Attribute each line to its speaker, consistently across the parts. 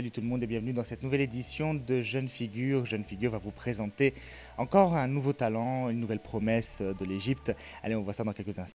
Speaker 1: Salut tout le monde et bienvenue dans cette nouvelle édition de Jeunes Figures. Jeunes Figures va vous présenter encore un nouveau talent, une nouvelle promesse de l'Égypte. Allez, on voit ça dans quelques instants.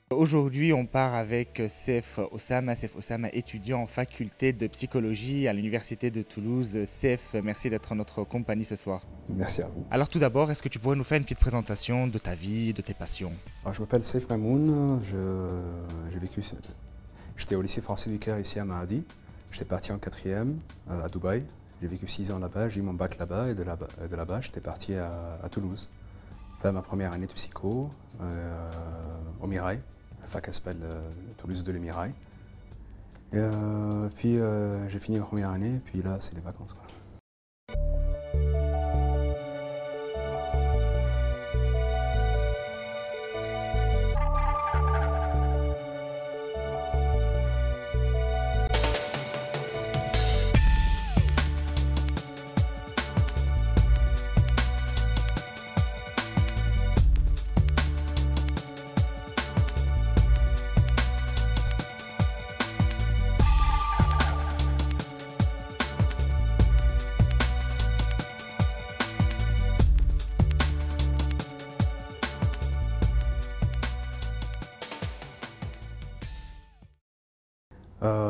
Speaker 1: Aujourd'hui, on part avec Seif Osama. Seif Osama, étudiant en faculté de psychologie à l'Université de Toulouse. Seif, merci d'être en notre compagnie ce soir.
Speaker 2: Merci à vous.
Speaker 1: Alors tout d'abord, est-ce que tu pourrais nous faire une petite présentation de ta vie, de tes passions?
Speaker 2: Alors, je m'appelle Seif Mamoun, j'étais au lycée français du Caire ici à Mahdi. J'étais parti en quatrième à Dubaï. J'ai vécu 6 ans là-bas, j'ai eu mon bac là-bas et de là-bas j'étais parti à Toulouse. Faire ma première année de psycho au Mirail, la fac s'appelle Toulouse de l'Emirail. Et puis j'ai fini ma première année et puis là c'est les vacances, quoi.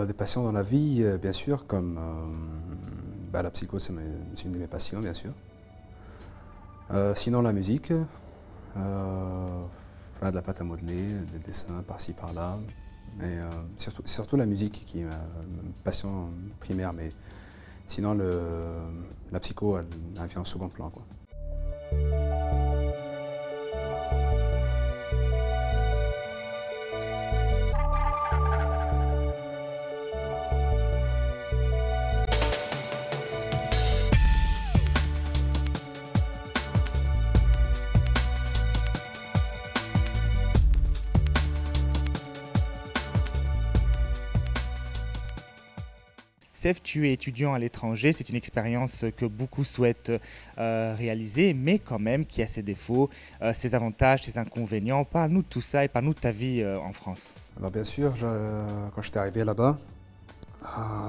Speaker 2: Des passions dans la vie, bien sûr, comme la psycho, c'est une de mes passions, bien sûr. Sinon, la musique, faire de la pâte à modeler, des dessins par-ci, par-là. Mais surtout la musique qui est ma passion primaire, mais sinon, la psycho, elle vient en second plan, quoi.
Speaker 1: Seif, tu es étudiant à l'étranger, c'est une expérience que beaucoup souhaitent réaliser, mais quand même qui a ses défauts, ses avantages, ses inconvénients. Parle-nous de tout ça et parle-nous de ta vie en France.
Speaker 2: Alors bien sûr, quand j'étais arrivé là-bas,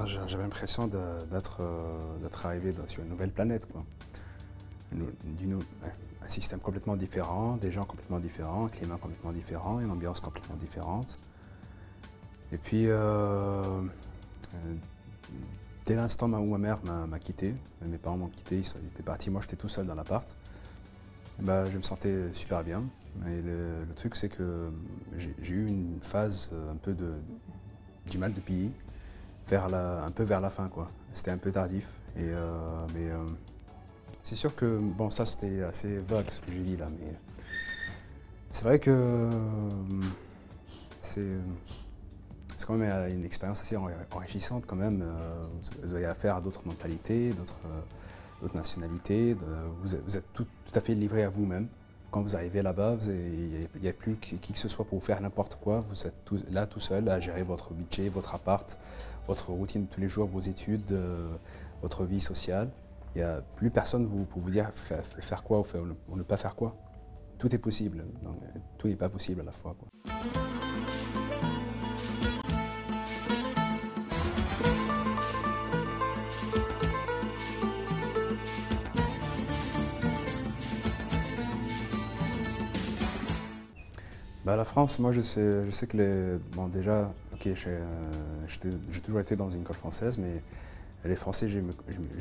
Speaker 2: j'avais l'impression d'être arrivé sur une nouvelle planète, quoi. Un système complètement différent, des gens complètement différents, un climat complètement différent, une ambiance complètement différente. Et puis, dès l'instant où ma mère m'a quitté, mes parents m'ont quitté, ils étaient partis, moi j'étais tout seul dans l'appart, je me sentais super bien. Et le truc c'est que j'ai eu une phase un peu du mal de pays, un peu vers la fin, quoi. C'était un peu tardif. Mais c'est sûr que, bon, ça c'était assez vague ce que j'ai dit là, mais c'est vrai que c'est quand même une expérience assez enrichissante quand même. Vous avez affaire à d'autres mentalités, d'autres nationalités. Vous êtes tout à fait livré à vous-même. Quand vous arrivez là-bas, il n'y a plus qui que ce soit pour vous faire n'importe quoi. Vous êtes là tout seul à gérer votre budget, votre appart, votre routine de tous les jours, vos études, votre vie sociale. Il n'y a plus personne pour vous dire faire quoi ou ne pas faire quoi. Tout est possible, donc, tout n'est pas possible à la fois, quoi. La France, moi je sais que déjà, ok, j'ai toujours été dans une école française, mais les Français, je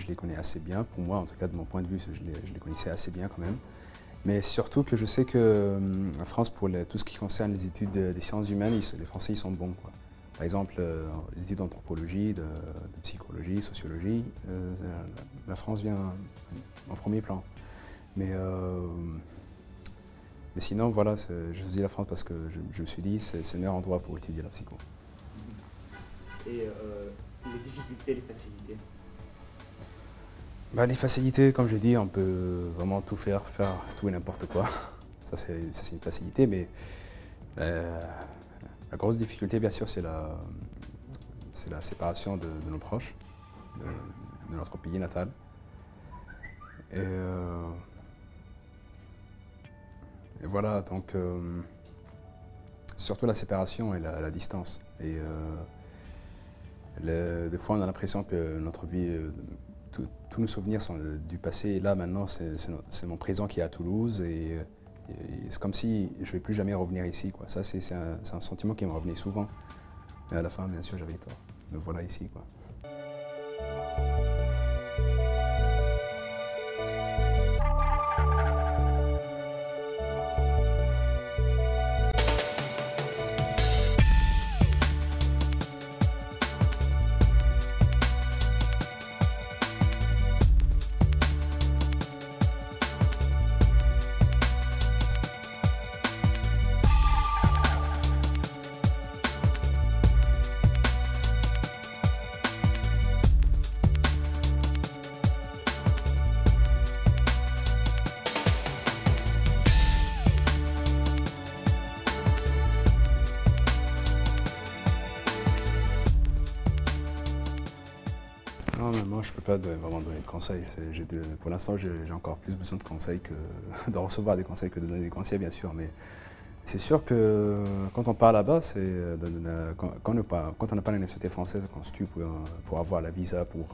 Speaker 2: les connais assez bien. Pour moi, en tout cas de mon point de vue, je les connaissais assez bien quand même. Mais surtout que je sais que la France, pour tout ce qui concerne les études des sciences humaines, les Français ils sont bons, quoi. Par exemple, les études d'anthropologie, de psychologie, sociologie, la France vient en premier plan. Mais sinon, voilà, je vous dis la France parce que je me suis dit c'est le meilleur endroit pour étudier la psycho.
Speaker 1: Et les difficultés, les facilités?
Speaker 2: Bah, les facilités, comme j'ai dit, on peut vraiment tout faire tout et n'importe quoi. Ça, c'est une facilité, mais euh, la grosse difficulté, bien sûr, c'est la séparation de nos proches, de notre pays natal. Et, et voilà, donc surtout la séparation et la distance. Et des fois, on a l'impression que notre vie, tous nos souvenirs sont du passé. Et là, maintenant, c'est mon présent qui est à Toulouse. Et c'est comme si je ne vais plus jamais revenir ici, quoi. Ça, c'est un sentiment qui me revenait souvent. Mais à la fin, bien sûr, j'avais tort. Me voilà ici, quoi. Non, mais moi, je ne peux pas vraiment donner de conseils. Pour l'instant, j'ai encore plus besoin de conseils que de recevoir des conseils que de donner des conseils, bien sûr. Mais c'est sûr que quand on part là-bas, quand on n'a pas la nationalité française, qu'on se tue pour avoir la visa, pour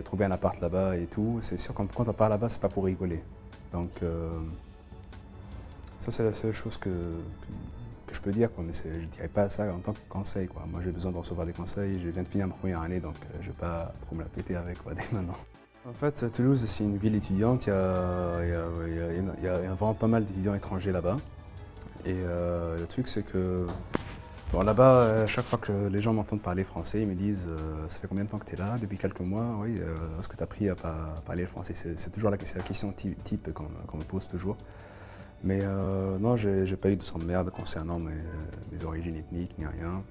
Speaker 2: trouver un appart là-bas et tout, c'est sûr que quand on part là-bas, c'est pas pour rigoler. Donc, ça, c'est la seule chose que je peux dire, quoi, mais je ne dirais pas ça en tant que conseil, quoi. Moi, j'ai besoin de recevoir des conseils. Je viens de finir ma première année, donc je ne vais pas trop me la péter avec, quoi, dès maintenant. En fait, Toulouse, c'est une ville étudiante. Il y a vraiment pas mal d'étudiants étrangers là-bas. Et le truc, c'est que bon, là-bas, chaque fois que les gens m'entendent parler français, ils me disent ça fait combien de temps que tu es là? Depuis quelques mois, oui. Est-ce que tu as appris à parler le français? C'est toujours la question type qu'on me pose toujours. Mais non, j'ai pas eu de son de merde concernant mes origines ethniques ni rien.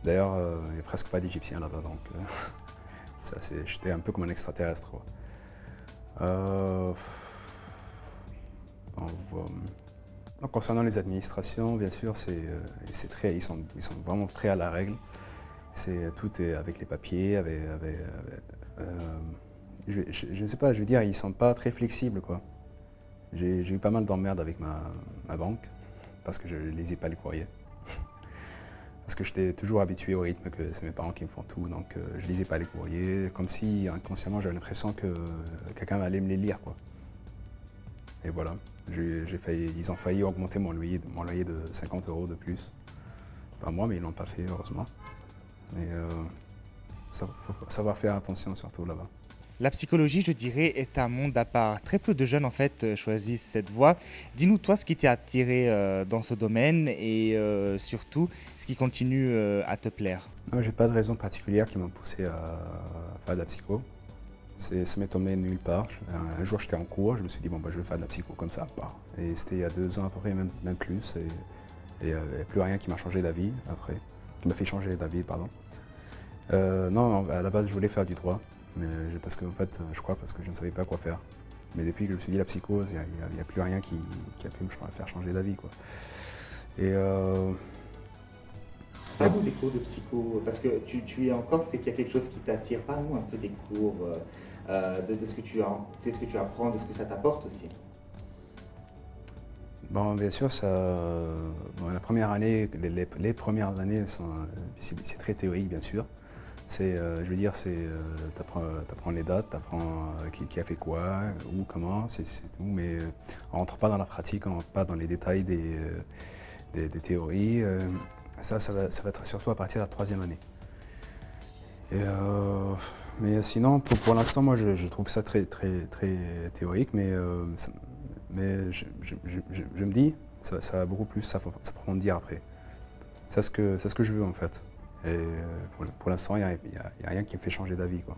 Speaker 2: D'ailleurs, il n'y a presque pas d'Égyptiens là-bas, donc j'étais un peu comme un extraterrestre, quoi. On voit- Donc, concernant les administrations, bien sûr, ils sont vraiment très à la règle. Tout est avec les papiers, je ne sais pas, je veux dire, ils sont pas très flexibles, quoi. J'ai eu pas mal d'emmerdes avec ma banque parce que je ne lisais pas les courriers. Parce que j'étais toujours habitué au rythme que c'est mes parents qui me font tout, donc je ne lisais pas les courriers, comme si inconsciemment j'avais l'impression que quelqu'un allait me les lire, quoi. Et voilà, ils ont failli augmenter mon loyer de 50 € de plus par mois, mais ils ne l'ont pas fait, heureusement. Mais ça faut savoir faire attention surtout là-bas.
Speaker 1: La psychologie, je dirais, est un monde à part. Très peu de jeunes, en fait, choisissent cette voie. Dis-nous, toi, ce qui t'a attiré dans ce domaine et surtout, ce qui continue à te plaire.
Speaker 2: Non, j'ai pas de raison particulière qui m'a poussé à faire de la psycho. Ça m'est tombé nulle part. Un jour, j'étais en cours, je me suis dit, bon, bah, je vais faire de la psycho comme ça. Bah. Et c'était il y a 2 ans à peu près, même plus. Et il n'y a plus rien qui m'a changé d'avis après, qui m'a fait changer d'avis, pardon. Non, à la base, je voulais faire du droit, mais parce que, en fait, je crois parce que je ne savais pas quoi faire. Mais depuis que je me suis dit la psychose, il n'y a plus rien qui a pu me faire changer d'avis, quoi. Et
Speaker 1: Parle-nous des cours de psycho, parce que tu es encore, c'est qu'il y a quelque chose qui t'attire. Parle-nous un peu des cours, de ce que de ce que tu apprends, de ce que ça t'apporte aussi.
Speaker 2: bon, bien sûr, bon, la première année, les premières années, c'est très théorique, bien sûr. Je veux dire, t'apprends les dates, t'apprends qui a fait quoi, où, comment, c'est tout. Mais on rentre pas dans la pratique, on rentre pas dans les détails des théories. Ça va être surtout à partir de la troisième année. Et, mais sinon, pour l'instant, moi, je trouve ça très, très, très théorique, mais je me dis, ça va beaucoup plus s'approfondir après. C'est ce que je veux, en fait. Et pour l'instant, il n'y a rien qui me fait changer d'avis, quoi.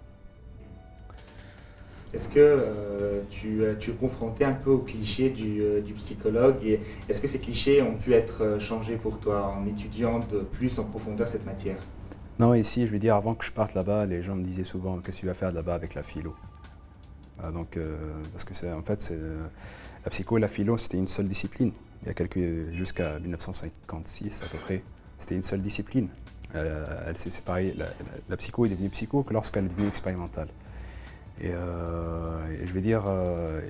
Speaker 1: Est-ce que tu es confronté un peu aux clichés du psychologue et est-ce que ces clichés ont pu être changés pour toi en étudiant de plus en profondeur cette matière?
Speaker 2: Non, ici, je vais dire, avant que je parte là-bas, les gens me disaient souvent, qu'est-ce que tu vas faire là-bas avec la philo? Parce que en fait, la psycho et la philo, c'était une seule discipline. Jusqu'à 1956 à peu près, c'était une seule discipline. Elle s'est séparée, la psycho est devenue psycho que lorsqu'elle est devenue expérimentale. Et je vais dire,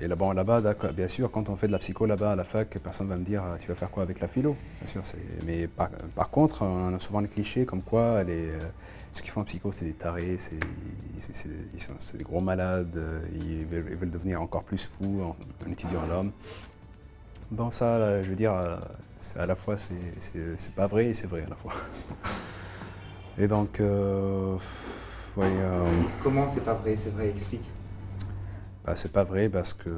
Speaker 2: et là, bon, là-bas, bien sûr, quand on fait de la psycho là-bas à la fac, personne ne va me dire, tu vas faire quoi avec la philo? Bien sûr, mais par contre, on a souvent le cliché comme quoi ceux qui font en psycho, c'est des tarés, c'est des gros malades, ils veulent devenir encore plus fous en étudiant l'homme. Bon, ça, je veux dire, à la fois, c'est pas vrai et c'est vrai à la fois. Et donc, ouais,
Speaker 1: Comment c'est pas vrai? C'est vrai, explique.
Speaker 2: bah, c'est pas vrai parce que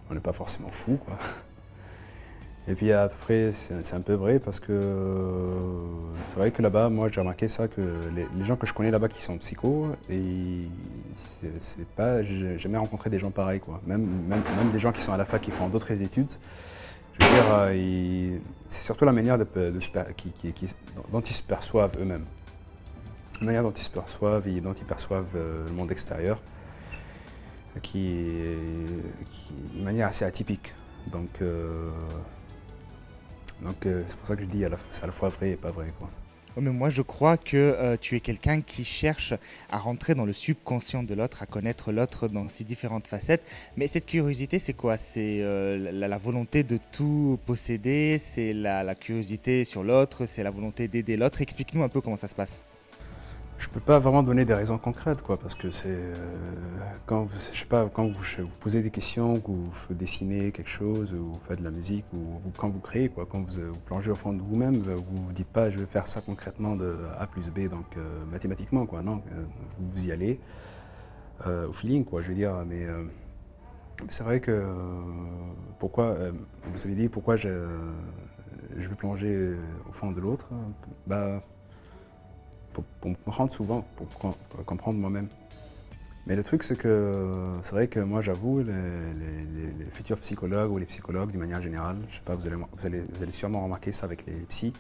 Speaker 2: on n'est pas forcément fou, quoi. Et puis après, c'est un peu vrai parce que c'est vrai que là-bas, moi j'ai remarqué ça, que les gens que je connais là-bas qui sont psychos, et c'est pas, j'ai jamais rencontré des gens pareils, quoi. Même des gens qui sont à la fac, qui font d'autres études, je veux dire, c'est surtout la manière dont ils se perçoivent eux-mêmes. La manière dont ils se perçoivent et dont ils perçoivent le monde extérieur, qui est une manière assez atypique. Donc, c'est pour ça que je dis c'est à la fois vrai et pas vrai, quoi.
Speaker 1: Ouais, mais moi, je crois que tu es quelqu'un qui cherche à rentrer dans le subconscient de l'autre, à connaître l'autre dans ses différentes facettes. Mais cette curiosité, c'est quoi? C'est la volonté de tout posséder, c'est la curiosité sur l'autre, c'est la volonté d'aider l'autre. Explique-nous un peu comment ça se passe.
Speaker 2: Je peux pas vraiment donner des raisons concrètes, quoi, parce que quand je sais pas, quand vous posez des questions, que vous dessinez quelque chose, ou vous faites de la musique, quand vous créez, quoi, quand vous plongez au fond de vous-même, vous vous dites pas je vais faire ça concrètement de A plus B, donc mathématiquement, quoi, non, vous y allez au feeling, quoi, je veux dire, mais c'est vrai que vous avez dit pourquoi je vais plonger au fond de l'autre, bah, pour me comprendre souvent, pour comprendre moi-même. Mais le truc, c'est que c'est vrai que moi, j'avoue, les futurs psychologues ou les psychologues d'une manière générale, je sais pas, vous allez sûrement remarquer ça avec les psys,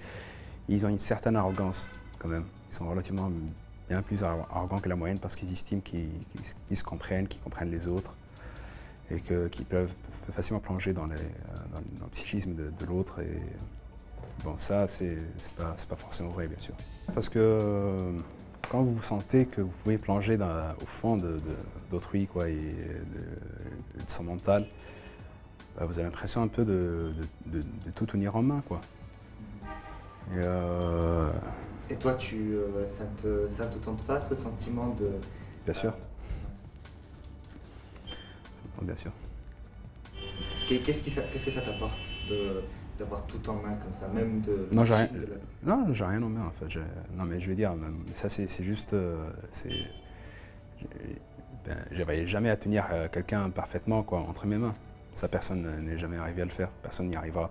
Speaker 2: ils ont une certaine arrogance quand même. Ils sont relativement bien plus arrogants que la moyenne parce qu'ils estiment qu'ils se comprennent, qu'ils comprennent les autres et qu'ils peuvent facilement plonger dans le psychisme de l'autre. Et bon, ça, c'est pas forcément vrai, bien sûr. Parce que quand vous sentez que vous pouvez plonger au fond d'autrui, quoi, et de son mental, bah, vous avez l'impression un peu de tout tenir en main, quoi. Et,
Speaker 1: Et toi, ça te tente pas ce sentiment de...
Speaker 2: bien sûr, bien sûr.
Speaker 1: Qu'est-ce que ça t'apporte d'avoir tout en main comme ça, même de le
Speaker 2: Non, j'ai rien,
Speaker 1: psychisme de l'autre?
Speaker 2: non, j'ai rien en main, en fait. Non, mais je veux dire, ça, c'est juste, ben, j'arriverai jamais à tenir quelqu'un parfaitement, quoi, entre mes mains. Ça, personne n'est jamais arrivé à le faire, personne n'y arrivera.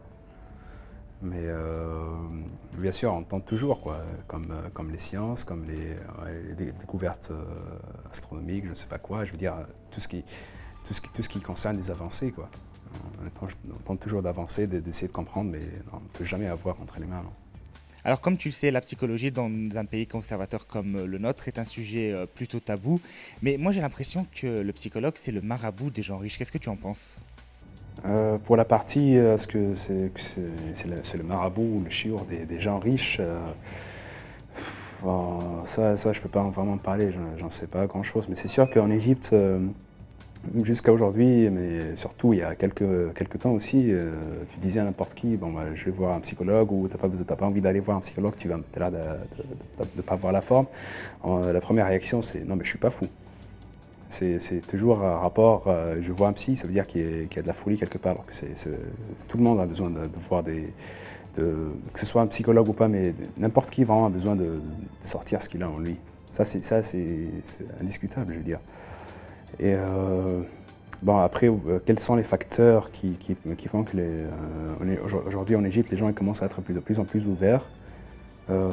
Speaker 2: Mais bien sûr, on tente toujours, quoi, comme les sciences, comme les découvertes astronomiques, je ne sais pas quoi. Je veux dire, tout ce qui concerne les avancées, quoi. On tente toujours d'avancer, d'essayer de comprendre, mais on ne peut jamais avoir entre les mains, non.
Speaker 1: Alors, comme tu le sais, la psychologie dans un pays conservateur comme le nôtre est un sujet plutôt tabou. Mais moi, j'ai l'impression que le psychologue, c'est le marabout des gens riches. Qu'est-ce que tu en penses?
Speaker 2: Pour la partie, est-ce que c'est le marabout ou le chiour des gens riches, bon, ça, je peux pas vraiment parler, j'en sais pas grand-chose. Mais c'est sûr qu'en Égypte, jusqu'à aujourd'hui, mais surtout il y a quelques temps aussi, tu disais à n'importe qui, bon, bah, je vais voir un psychologue, ou t'as pas envie d'aller voir un psychologue, t'as l'air de pas voir la forme. La première réaction, c'est non, mais je suis pas fou. C'est toujours un rapport, je vois un psy, ça veut dire qu'il y a de la folie quelque part. Alors que tout le monde a besoin de voir que ce soit un psychologue ou pas, mais n'importe qui vraiment a besoin de sortir ce qu'il a en lui. C'est indiscutable, je veux dire. Et bon, après, quels sont les facteurs qui font que aujourd'hui en Égypte, les gens ils commencent à être de plus en plus ouverts?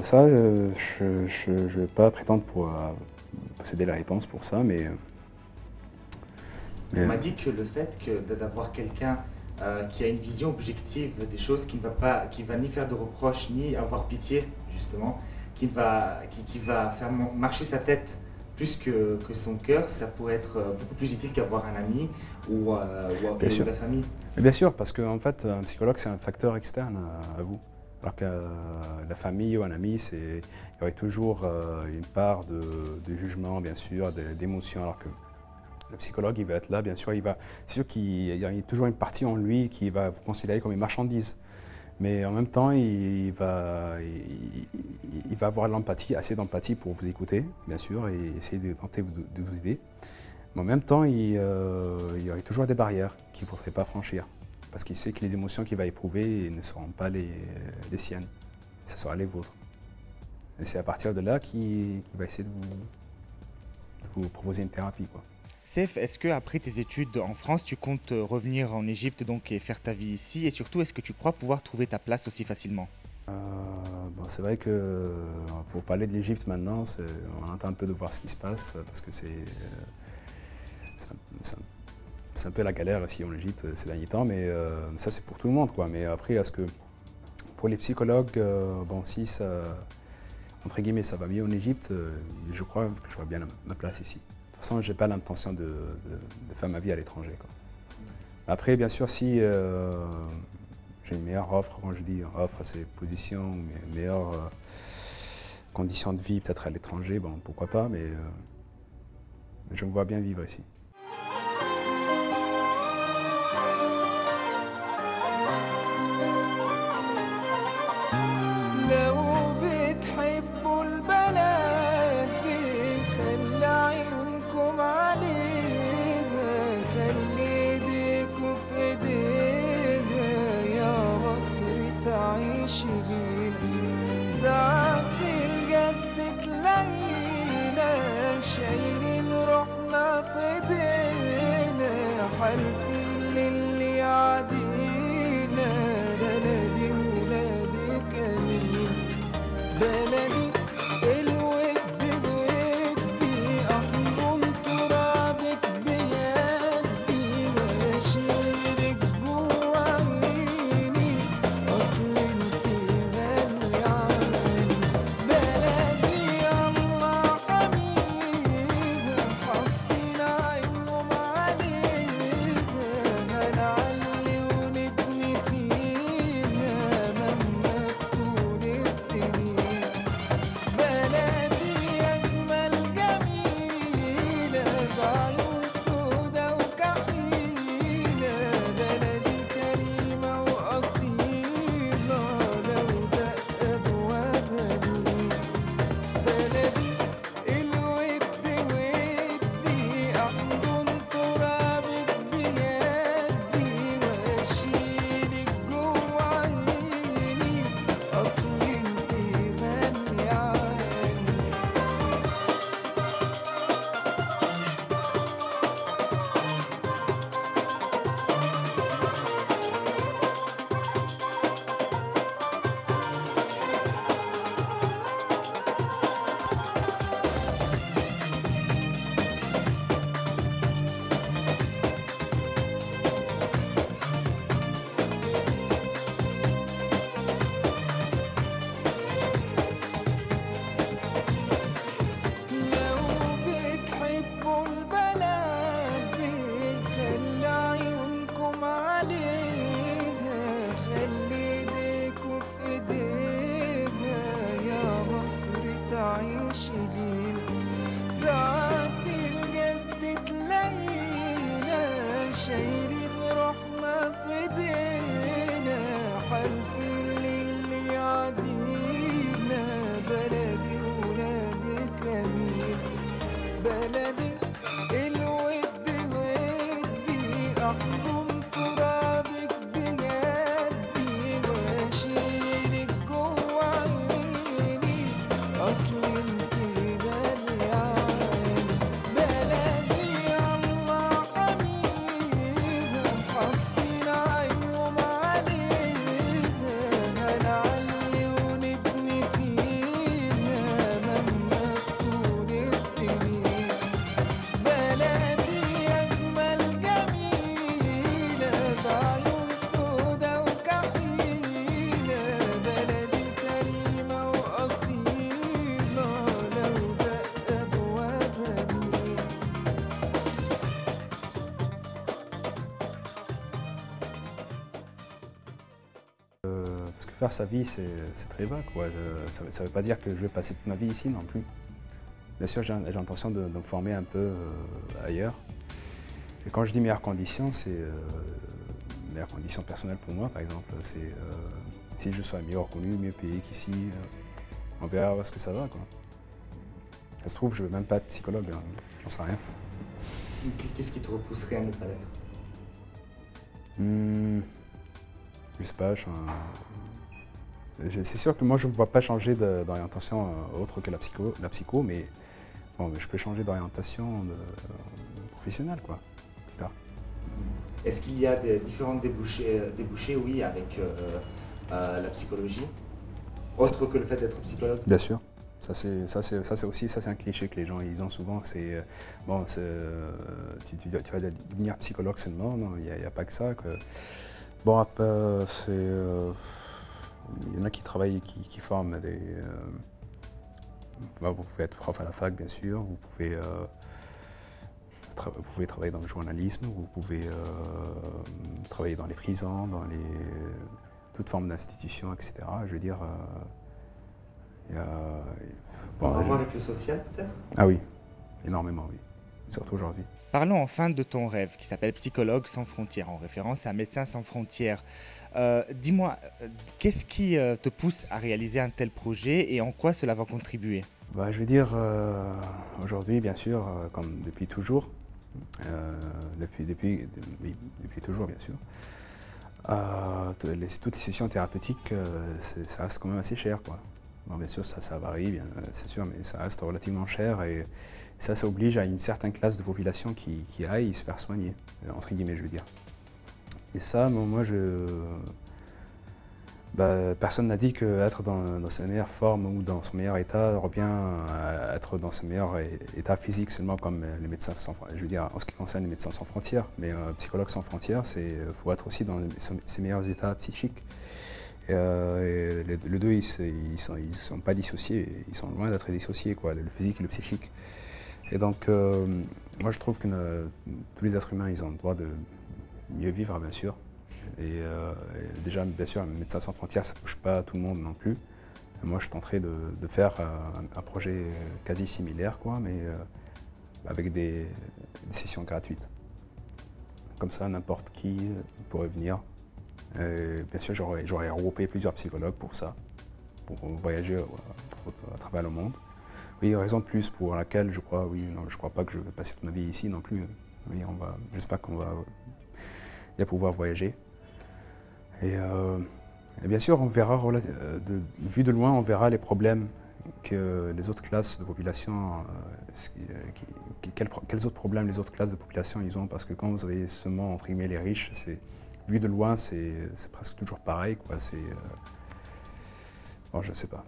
Speaker 2: Ça, je ne vais pas prétendre pour posséder la réponse pour ça, mais
Speaker 1: On m'a dit que le fait d'avoir quelqu'un qui a une vision objective des choses, qui va ni faire de reproches, ni avoir pitié, justement, qui va faire marcher sa tête plus que son cœur, ça pourrait être beaucoup plus utile qu'avoir un ami ou
Speaker 2: Bien
Speaker 1: appeler
Speaker 2: sûr.
Speaker 1: la famille.
Speaker 2: Mais bien sûr, parce qu'en fait, un psychologue, c'est un facteur externe à vous. Alors que la famille ou un ami, il y aurait toujours une part de jugement, bien sûr, d'émotion, alors que le psychologue, il va être là, bien sûr, c'est sûr qu'il y a toujours une partie en lui qui va vous considérer comme une marchandise. Mais en même temps, il va avoir l'empathie, assez d'empathie pour vous écouter, bien sûr, et essayer de tenter de vous aider. Mais en même temps, il y aurait toujours des barrières qu'il ne faudrait pas franchir. Parce qu'il sait que les émotions qu'il va éprouver ne seront pas les siennes, ce sera les vôtres. Et c'est à partir de là qu'il va essayer de vous proposer une thérapie, quoi.
Speaker 1: Seth, est-ce que après tes études en France, tu comptes revenir en Égypte donc et faire ta vie ici? Et surtout, est-ce que tu crois pouvoir trouver ta place aussi facilement?
Speaker 2: Bon, c'est vrai que pour parler de l'Égypte maintenant, on entend un peu de voir ce qui se passe parce que c'est un peu la galère aussi en Égypte ces derniers temps, mais ça c'est pour tout le monde, quoi. Mais après, est-ce que pour les psychologues, bon, si ça, entre guillemets, ça va mieux en Égypte, je crois que j'aurai bien ma place ici. De toute façon, j'ai pas l'intention de faire ma vie à l'étranger, quoi. Après, bien sûr, si j'ai une meilleure offre, quand je dis offre, c'est position, une meilleure conditions de vie, peut-être à l'étranger, bon, pourquoi pas, mais je me vois bien vivre ici.
Speaker 3: لو بتحبوا البلد دي خلي عيونكم عليها خلي ايديكوا في ايديها يا مصر تعيش بينا ساعات الجد تلاقينا شايلين روحنا في ايدينا حالفين للي يعدينا بلدي ولادي كمين بلدي الود بودي احضن ترابك بيدي واشيلك جوا عيني اصل انت غالية علي بلدي الله حميها حاطين عينهم عليها
Speaker 2: Parce que faire sa vie, c'est très vague, quoi. Ça ne veut pas dire que je vais passer toute ma vie ici non plus. Bien sûr, j'ai l'intention de me former un peu ailleurs. Et quand je dis meilleures conditions, c'est meilleures conditions personnelles pour moi, par exemple. C'est si je sois mieux reconnu, mieux payé qu'ici, on verra où est-ce que ça va, quoi. Ça se trouve, je ne veux même pas être psychologue, hein, j'en sais rien.
Speaker 1: Qu'est-ce qui te repousserait à ne pas l'être?
Speaker 2: Je sais pas, c'est sûr que moi je ne peux pas changer d'orientation autre que la psycho, mais bon, je peux changer d'orientation professionnelle, quoi, plus tard.
Speaker 1: Est-ce qu'il y a des différents débouchés, oui, avec la psychologie, autre que le fait d'être psychologue?
Speaker 2: Bien sûr. Ça c'est un cliché que les gens ils ont souvent. C'est bon, tu vas devenir psychologue seulement. Non, il n'y a pas que ça. Bon, après, il y en a qui travaillent, qui forment des. Vous pouvez être prof à la fac, bien sûr. Vous pouvez travailler dans le journalisme. Vous pouvez travailler dans les prisons, dans toutes formes d'institutions, etc. Je veux dire.
Speaker 1: En rapport avec le social, peut-être?
Speaker 2: Ah oui, énormément, oui. Surtout aujourd'hui.
Speaker 1: Parlons enfin de ton rêve qui s'appelle Psychologues sans frontières, en référence à Médecins sans frontières. Dis-moi, qu'est-ce qui te pousse à réaliser un tel projet et en quoi cela va contribuer?
Speaker 2: Je veux dire, aujourd'hui, bien sûr, comme depuis toujours, depuis toujours, bien sûr, toutes les sessions thérapeutiques, ça reste quand même assez cher, quoi. Bon, bien sûr, ça varie, c'est sûr, mais ça reste relativement cher et ça oblige à une certaine classe de population qui aille se faire soigner, entre guillemets, je veux dire. Et ça, moi, personne n'a dit qu'être dans sa meilleure forme ou dans son meilleur état revient à être dans son meilleur état physique seulement comme les médecins sans frontières. Je veux dire, en ce qui concerne les médecins sans frontières, mais psychologue sans frontières, faut être aussi dans ses meilleurs états psychiques. Et les deux, ils sont pas dissociés, ils sont loin d'être dissociés, quoi, le physique et le psychique. Et donc, moi je trouve que tous les êtres humains, ils ont le droit de mieux vivre, bien sûr. Et déjà, bien sûr, Médecins sans frontières, ça ne touche pas tout le monde non plus. Et moi, je tenterai de faire un projet quasi similaire, quoi, mais avec des sessions gratuites. Comme ça, n'importe qui pourrait venir. Bien sûr, j'aurais regroupé plusieurs psychologues pour ça, pour voyager à travers le monde. Oui, raison de plus pour laquelle je crois, oui, non, je crois pas que je vais passer toute ma vie ici non plus. Oui, j'espère qu'on va bien pouvoir voyager. Et bien sûr, on verra, vu de loin, on verra les problèmes que les autres classes de population, quels autres problèmes les autres classes de population ils ont, parce que quand vous avez seulement, entre guillemets, les riches, vu de loin, c'est presque toujours pareil, quoi. Bon, je sais pas.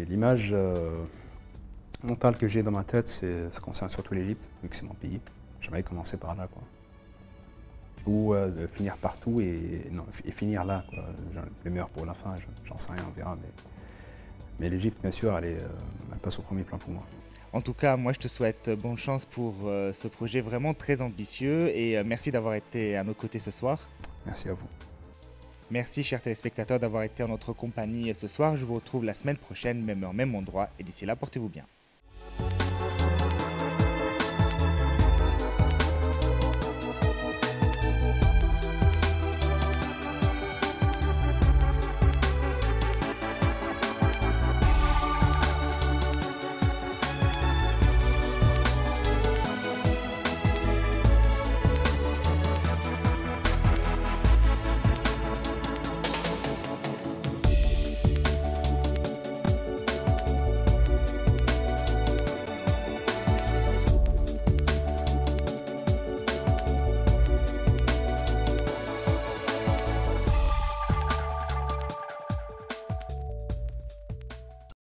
Speaker 2: L'image mentale que j'ai dans ma tête, ça concerne surtout l'Égypte, vu que c'est mon pays. J'aimerais commencer par là, quoi. Ou finir partout et finir là, quoi. Le meilleur pour la fin, j'en sais rien, on verra. Mais l'Égypte, bien sûr, elle passe au premier plan pour moi.
Speaker 1: En tout cas, moi je te souhaite bonne chance pour ce projet vraiment très ambitieux et merci d'avoir été à nos côtés ce soir.
Speaker 2: Merci à vous.
Speaker 1: Merci chers téléspectateurs d'avoir été en notre compagnie ce soir. Je vous retrouve la semaine prochaine, même heure, même endroit et d'ici là, portez-vous bien.